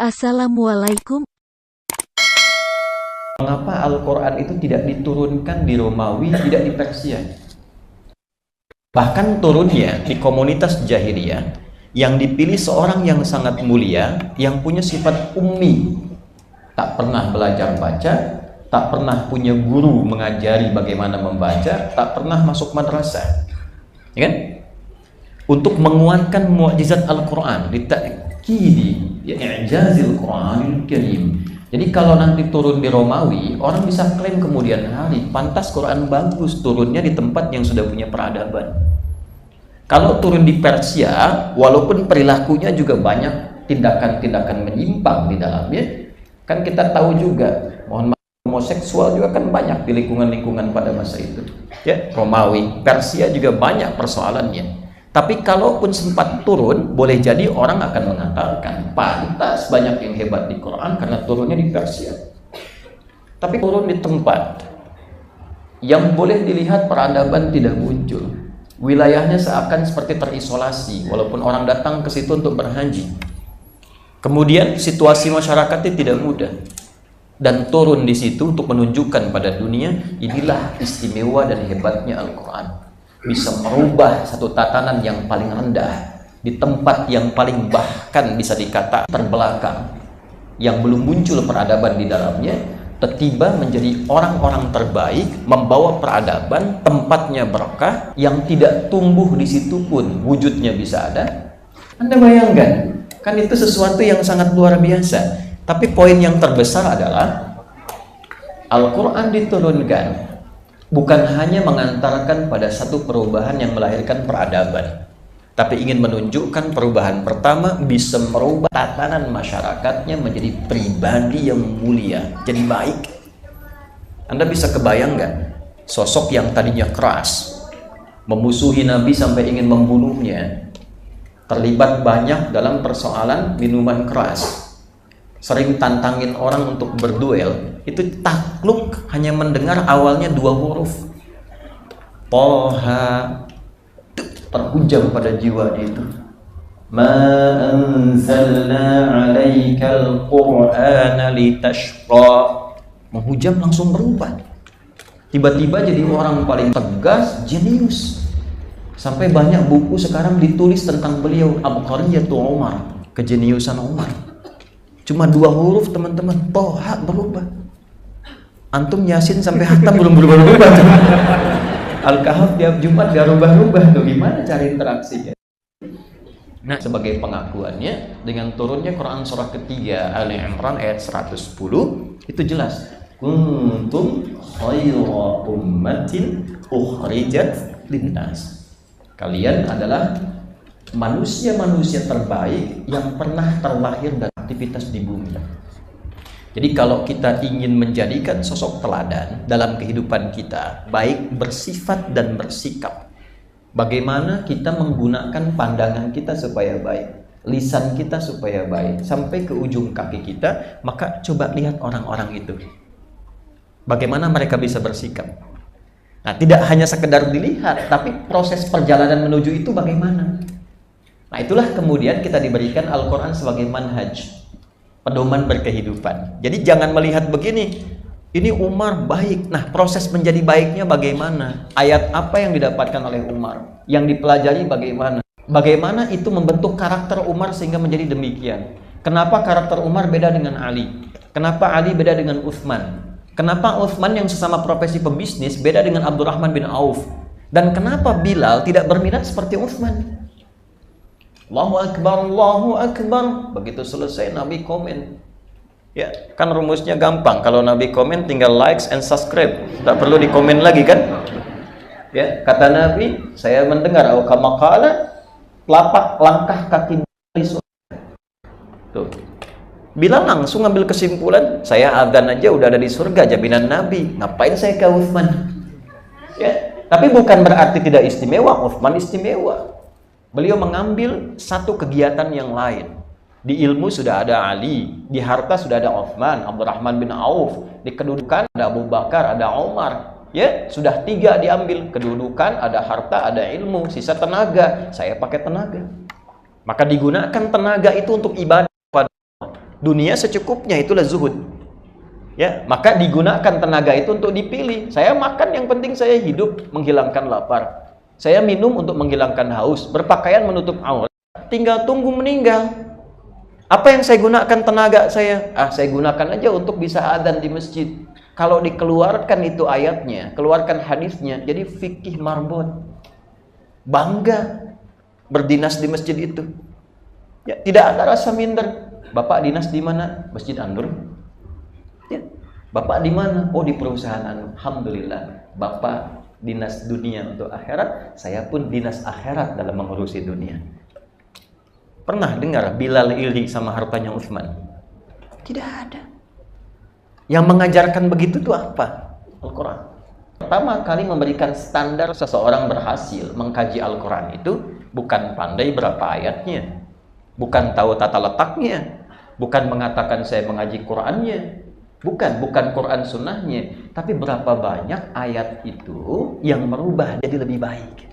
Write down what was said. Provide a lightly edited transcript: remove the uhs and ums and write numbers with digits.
Assalamualaikum. Mengapa Al-Quran itu tidak diturunkan di Romawi, tidak di Persia? Bahkan turunnya di komunitas jahiliyah yang dipilih seorang yang sangat mulia, yang punya sifat ummi, tak pernah belajar baca, tak pernah punya guru mengajari bagaimana membaca, tak pernah masuk madrasah, ya kan? Untuk menguatkan mukjizat Al-Quran, ditakidi i'jazil Quranil Karim. Jadi kalau nanti turun di Romawi, orang bisa klaim kemudian hari, pantas Quran bagus turunnya di tempat yang sudah punya peradaban. Kalau turun di Persia, walaupun perilakunya juga banyak tindakan-tindakan menyimpang di dalamnya, kan kita tahu juga, mohon maaf, homoseksual juga kan banyak di lingkungan-lingkungan pada masa itu. Ya, Romawi, Persia juga banyak persoalannya. Tapi kalaupun sempat turun, boleh jadi orang akan mengatakan pantas banyak yang hebat di Quran karena turunnya di Persia. Tapi turun di tempat yang boleh dilihat peradaban tidak muncul, wilayahnya seakan seperti terisolasi walaupun orang datang ke situ untuk berhaji. Kemudian situasi masyarakatnya tidak mudah, dan turun di situ untuk menunjukkan pada dunia, inilah istimewa dan hebatnya Al-Quran. Bisa merubah satu tatanan yang paling rendah di tempat yang paling bahkan bisa dikata terbelakang, yang belum muncul peradaban di dalamnya, tiba-tiba menjadi orang-orang terbaik, membawa peradaban, tempatnya berkah, yang tidak tumbuh di situ pun wujudnya bisa ada. Anda bayangkan, kan itu sesuatu yang sangat luar biasa. Tapi poin yang terbesar adalah Al-Quran diturunkan bukan hanya mengantarkan pada satu perubahan yang melahirkan peradaban, tapi ingin menunjukkan perubahan pertama bisa merubah tatanan masyarakatnya menjadi pribadi yang mulia, jadi baik. Anda bisa kebayang nggak? Sosok yang tadinya keras, memusuhi Nabi sampai ingin membunuhnya, terlibat banyak dalam persoalan minuman keras, sering tantangin orang untuk berduel, itu takluk hanya mendengar awalnya 2 huruf Toha, terhujam pada jiwanya itu. Ma anzalna 'alaikal Qur'ana litashqa. Menghujam langsung berubah. Tiba-tiba jadi orang paling tegas, jenius. Sampai banyak buku sekarang ditulis tentang beliau, Abqariyatu Umar, kejeniusan Umar. Cuma 2 huruf teman-teman, Toha berubah. Antum Yasin sampai Hatam belum berubah-ubah. Al-Kahf tiap Jumat gak rubah-rubah tuh, gimana cari interaksinya? Nah, sebagai pengakuannya dengan turunnya Quran surah ketiga Ali Imran ayat 110 itu jelas, kuntum khayra ummatin ukhrijat linnas. Kalian adalah manusia-manusia terbaik yang pernah terlahir dan aktivitas di bumi. Jadi kalau kita ingin menjadikan sosok teladan dalam kehidupan kita, baik bersifat dan bersikap, bagaimana kita menggunakan pandangan kita supaya baik, lisan kita supaya baik, sampai ke ujung kaki kita, maka coba lihat orang-orang itu, bagaimana mereka bisa bersikap. Nah, tidak hanya sekedar dilihat, tapi proses perjalanan menuju itu bagaimana. Nah, itulah kemudian kita diberikan Al-Quran sebagai manhaj, pedoman berkehidupan. Jadi jangan melihat begini, ini Umar baik, nah proses menjadi baiknya bagaimana, ayat apa yang didapatkan oleh Umar, yang dipelajari bagaimana, bagaimana itu membentuk karakter Umar sehingga menjadi demikian. Kenapa karakter Umar beda dengan Ali, kenapa Ali beda dengan Utsman, kenapa Utsman yang sesama profesi pebisnis beda dengan Abdurrahman bin Auf, dan kenapa Bilal tidak berminat seperti Utsman. Allahu Akbar, Allahu Akbar. Begitu selesai Nabi komen. Ya, kan rumusnya gampang. Kalau Nabi komen tinggal likes and subscribe. Tak perlu dikomen lagi kan? Ya, kata Nabi, saya mendengar au kama qala, telapak langkah kaki di surga. Tuh. Bilal langsung ngambil kesimpulan, saya adzan aja udah ada di surga, jaminan Nabi. Ngapain saya ke Utsman? Ya, tapi bukan berarti tidak istimewa. Utsman istimewa. Beliau mengambil satu kegiatan yang lain. Di ilmu sudah ada Ali, di harta sudah ada Utsman, Abdurrahman bin Auf, di kedudukan ada Abu Bakar, ada Umar. Ya, sudah 3 diambil, kedudukan, ada harta, ada ilmu, sisa tenaga. Saya pakai tenaga. Maka digunakan tenaga itu untuk ibadah pada Allah. Dunia secukupnya, itulah zuhud. Ya, maka digunakan tenaga itu untuk dipilih. Saya makan, yang penting saya hidup, menghilangkan lapar. Saya minum untuk menghilangkan haus, berpakaian menutup aurat, tinggal tunggu meninggal. Apa yang saya gunakan tenaga saya? Saya gunakan aja untuk bisa adzan di masjid. Kalau dikeluarkan itu ayatnya, keluarkan hadisnya, jadi fikih marbot. Bangga berdinas di masjid itu. Ya, tidak ada rasa minder. Bapak dinas di mana? Masjid Anur. Ya. Bapak di mana? Oh, di perusahaan Anur. Alhamdulillah. Bapak dinas dunia untuk akhirat, saya pun dinas akhirat dalam mengurusi dunia. Pernah dengar Bilal iri sama hartanya Utsman? Tidak ada. Yang mengajarkan begitu itu apa? Al-Quran. Pertama kali memberikan standar seseorang berhasil mengkaji Al-Quran itu bukan pandai berapa ayatnya, bukan tahu tata letaknya, bukan mengatakan saya mengaji Qurannya, bukan Quran sunnahnya, tapi berapa banyak ayat itu yang merubah jadi lebih baik.